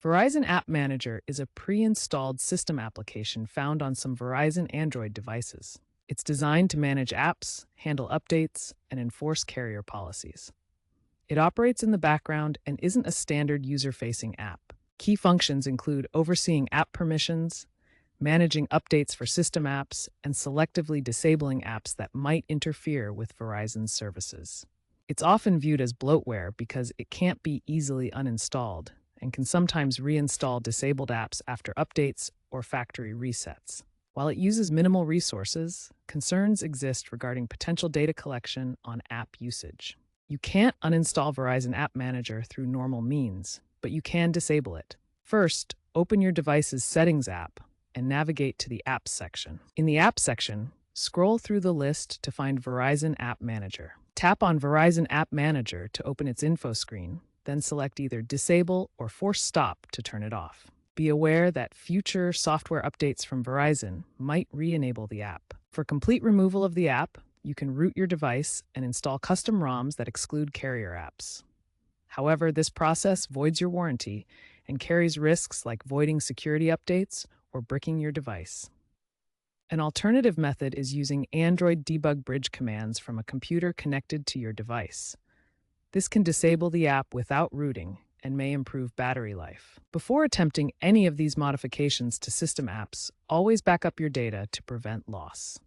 Verizon App Manager is a pre-installed system application found on some Verizon Android devices. It's designed to manage apps, handle updates, and enforce carrier policies. It operates in the background and isn't a standard user-facing app. Key functions include overseeing app permissions, managing updates for system apps, and selectively disabling apps that might interfere with Verizon's services. It's often viewed as bloatware because it can't be easily uninstalled and can sometimes reinstall disabled apps after updates or factory resets. While it uses minimal resources, concerns exist regarding potential data collection on app usage. You can't uninstall Verizon App Manager through normal means, but you can disable it. First, open your device's Settings app and navigate to the Apps section. In the Apps section, scroll through the list to find Verizon App Manager. Tap on Verizon App Manager to open its info screen, then select either Disable or Force Stop to turn it off. Be aware that future software updates from Verizon might re-enable the app. For complete removal of the app, you can root your device and install custom ROMs that exclude carrier apps. However, this process voids your warranty and carries risks like voiding security updates or bricking your device. An alternative method is using Android debug bridge commands from a computer connected to your device. This can disable the app without rooting and may improve battery life. Before attempting any of these modifications to system apps, always back up your data to prevent loss.